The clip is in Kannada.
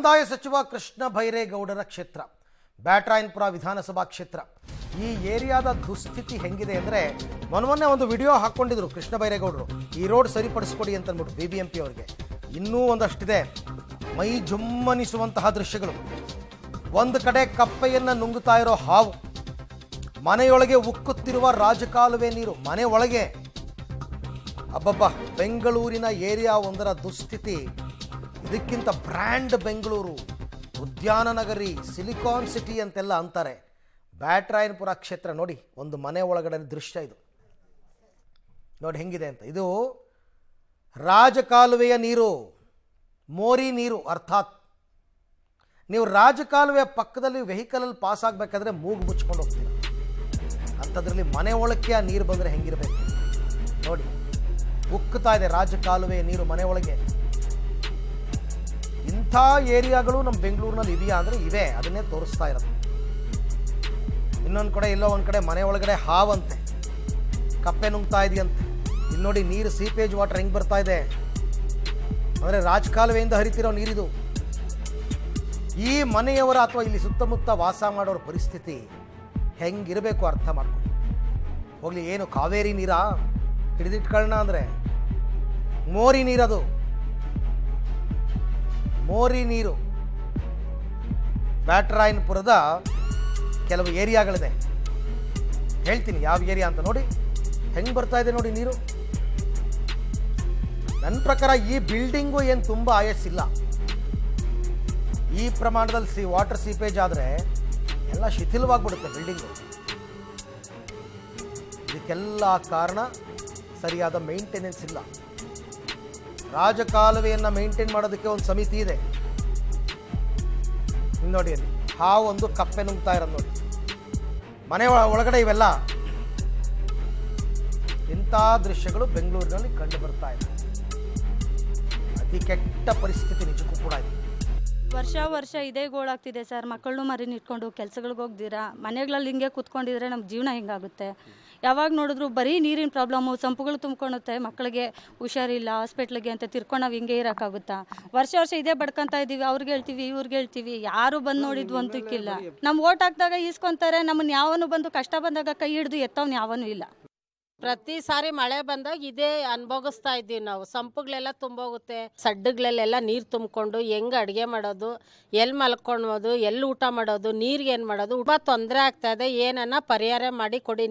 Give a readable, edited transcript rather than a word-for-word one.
ಕಂದಾಯ ಸಚಿವ ಕೃಷ್ಣ ಬೈರೇಗೌಡರ ಕ್ಷೇತ್ರ ಬ್ಯಾಟರಾಯನಪುರ ವಿಧಾನಸಭಾ ಕ್ಷೇತ್ರ. ಈ ಏರಿಯಾದ ದುಸ್ಥಿತಿ ಹೆಂಗಿದೆ ಅಂದರೆ ಮೊನ್ನೆ ಒಂದು ವಿಡಿಯೋ ಹಾಕ್ಕೊಂಡಿದ್ರು ಕೃಷ್ಣ ಬೈರೇಗೌಡರು, ಈ ರೋಡ್ ಸರಿಪಡಿಸ್ಕೊಡಿ ಅಂತ ಅಂದ್ಬಿಟ್ಟು BBMP ಅವರಿಗೆ. ಇನ್ನೂ ಒಂದಷ್ಟಿದೆ ಮೈ ಜುಮ್ಮನಿಸುವಂತಹ ದೃಶ್ಯಗಳು. ಒಂದು ಕಡೆ ಕಪ್ಪೆಯನ್ನು ನುಂಗುತ್ತಾ ಇರೋ ಹಾವು, ಮನೆಯೊಳಗೆ ಉಕ್ಕುತ್ತಿರುವ ರಾಜಕಾಲುವೆ ನೀರು, ಮನೆ ಒಳಗೆ. ಅಬ್ಬಬ್ಬ, ಬೆಂಗಳೂರಿನ ಏರಿಯಾ ಒಂದರ ದುಸ್ಥಿತಿ. ಇದಕ್ಕಿಂತ ಬ್ರ್ಯಾಂಡ್ ಬೆಂಗಳೂರು, ಉದ್ಯಾನ ನಗರಿ, ಸಿಲಿಕಾನ್ ಸಿಟಿ ಅಂತೆಲ್ಲ ಅಂತಾರೆ. ಬ್ಯಾಟರಾಯನಪುರ ಕ್ಷೇತ್ರ ನೋಡಿ, ಒಂದು ಮನೆ ಒಳಗಡೆ ದೃಶ್ಯ ಇದು ನೋಡಿ ಹೆಂಗಿದೆ ಅಂತ. ಇದು ರಾಜಕಾಲುವೆಯ ನೀರು, ಮೋರಿ ನೀರು. ಅರ್ಥಾತ್ ನೀವು ರಾಜಕಾಲುವೆಯ ಪಕ್ಕದಲ್ಲಿ ವೆಹಿಕಲಲ್ಲಿ ಪಾಸ್ ಆಗಬೇಕಾದ್ರೆ ಮೂಗು ಮುಚ್ಕೊಂಡು ಹೋಗ್ತೀರ, ಅಂಥದ್ರಲ್ಲಿ ಮನೆ ಒಳಕ್ಕೆ ಆ ನೀರು ಬಂದರೆ ಹೆಂಗಿರಬೇಕು ನೋಡಿ. ಉಕ್ಕುತ್ತಾ ಇದೆ ರಾಜಕಾಲುವೆಯ ನೀರು ಮನೆ ಒಳಗೆ. ಇಂಥ ಏರಿಯಾಗಳು ನಮ್ಮ ಬೆಂಗಳೂರಿನಲ್ಲಿ ಇದೆಯಾ ಅಂದರೆ ಇವೆ, ಅದನ್ನೇ ತೋರಿಸ್ತಾ ಇರೋದು. ಇನ್ನೊಂದು ಕಡೆ ಎಲ್ಲೋ ಒಂದು ಕಡೆ ಮನೆ ಒಳಗಡೆ ಹಾವಂತೆ, ಕಪ್ಪೆ ನುಂಗ್ತಾ ಇದೆಯಂತೆ. ಇಲ್ಲಿ ನೋಡಿ ನೀರು, ಸೀಪೇಜ್ ವಾಟರ್ ಹೆಂಗೆ ಬರ್ತಾ ಇದೆ ಅಂದರೆ ರಾಜಕಾಲುವೆಯಿಂದ ಹರಿತಿರೋ ನೀರಿದು. ಈ ಮನೆಯವರ ಅಥವಾ ಇಲ್ಲಿ ಸುತ್ತಮುತ್ತ ವಾಸ ಮಾಡೋರ ಪರಿಸ್ಥಿತಿ ಹೆಂಗಿರಬೇಕು ಅರ್ಥ ಮಾಡ್ಕೊಂಡು ಹೋಗಲಿ. ಏನು ಕಾವೇರಿ ನೀರಾ ಹಿಡಿದಿಟ್ಕೊಳ್ಳೋಣ ಅಂದರೆ ಮೋರಿ ನೀರದು, ಮೋರಿ ನೀರು. ಬ್ಯಾಟರಾಯನಪುರದ ಕೆಲವು ಏರಿಯಾಗಳಿದೆ, ಹೇಳ್ತೀನಿ ಯಾವ ಏರಿಯಾ ಅಂತ. ನೋಡಿ ಹೆಂಗೆ ಬರ್ತಾ ಇದೆ ನೋಡಿ ನೀರು. ನನ್ನ ಪ್ರಕಾರ ಈ ಬಿಲ್ಡಿಂಗು ಏನು ತುಂಬ ಆಯಸ್ಸಿಲ್ಲ. ಈ ಪ್ರಮಾಣದಲ್ಲಿ ವಾಟರ್ ಸೀಪೇಜ್ ಆದರೆ ಎಲ್ಲ ಶಿಥಿಲವಾಗ್ಬಿಡುತ್ತೆ ಬಿಲ್ಡಿಂಗು. ಇದಕ್ಕೆಲ್ಲ ಕಾರಣ ಸರಿಯಾದ ಮೇಂಟೆನೆನ್ಸ್ ಇಲ್ಲ. ರಾಜಕಾಲುವೆಯನ್ನು ಮೇಂಟೈನ್ ಮಾಡೋದಕ್ಕೆ ಒಂದು ಸಮಿತಿ ಇದೆ. ನೋಡಿ ಅಲ್ಲಿ ಹಾವು ಒಂದು ಕಪ್ಪೆ ನುಂಗ್ತಾ ಇರೋದು ನೋಡಿ ಮನೆ ಒಳಗಡೆ. ಇವೆಲ್ಲ ಇಂಥ ದೃಶ್ಯಗಳು ಬೆಂಗಳೂರಿನಲ್ಲಿ ಕಂಡು ಬರ್ತಾ ಇದೆ. ಅತಿ ಕೆಟ್ಟ ಪರಿಸ್ಥಿತಿ ನಿಜಕ್ಕೂ ಕೂಡ ಇದೆ. ವರ್ಷ ಇದೇ ಗೋಳಾಗ್ತಿದೆ ಸರ್. ಮಕ್ಕಳನ್ನು ಮರಿನ ಇಟ್ಕೊಂಡು ಕೆಲ್ಸಗಳಿಗೆ ಹೋಗ್ದಿರಾ ಮನೆಗಳಲ್ಲಿ ಹಿಂಗೆ ಕೂತ್ಕೊಂಡಿದ್ರೆ ನಮ್ಮ ಜೀವನ ಹಿಂಗಾಗುತ್ತೆ. ಯಾವಾಗ ನೋಡಿದ್ರು ಬರೀ ನೀರಿನ ಪ್ರಾಬ್ಲಮ್ಮು, ಸಂಪುಗಳು ತುಂಬ್ಕೊಳುತ್ತೆ, ಮಕ್ಕಳಿಗೆ ಹುಷಾರಿಲ್ಲ ಹಾಸ್ಪಿಟ್ಲಿಗೆ ಅಂತ ತಿರ್ಕೊಂಡು ನಾವು ಹಿಂಗೆ ಇರೋಕ್ಕಾಗುತ್ತಾ? ವರ್ಷ ಇದೇ ಬಡ್ಕೊತಾ ಇದ್ದೀವಿ. ಅವ್ರಿಗೆ ಹೇಳ್ತೀವಿ, ಇವ್ರಿಗೆ ಹೇಳ್ತೀವಿ, ಯಾರು ಬಂದು ನೋಡಿದ್ವು ಅಂತಕ್ಕಿಲ್ಲ. ನಮ್ಮ ಓಟ್ ಹಾಕಿದಾಗ ಈಸ್ಕೊಂತಾರೆ, ನಮ್ಮನ್ನು ಯಾವನು ಬಂದು ಕಷ್ಟ ಬಂದಾಗ ಕೈ ಹಿಡಿದು ಎತ್ತವನು ಯಾವನೂ ಇಲ್ಲ. ಪ್ರತಿ ಸಾರಿ ಮಳೆ ಬಂದಾಗ ಇದೇ ಅನುಭವಿಸ್ತಾ ಇದ್ದೀವಿ ನಾವು. ಸಂಪುಗಳೆಲ್ಲ ತುಂಬೋಗುತ್ತೆ, ಸಡ್ಡುಗಳೆಲ್ಲ ನೀರು ತುಂಬಿಕೊಂಡು ಹೆಂಗೆ ಅಡುಗೆ ಮಾಡೋದು, ಎಲ್ಲಿ ಮಲ್ಕೊಳೋದು, ಎಲ್ಲಿ ಊಟ ಮಾಡೋದು, ನೀರಿಗೆ ಏನು ಮಾಡೋದು, ತುಂಬ ತೊಂದರೆ ಆಗ್ತಾ ಇದೆ. ಏನನ್ನ ಪರಿಹಾರ ಮಾಡಿ ಕೊಡಿ.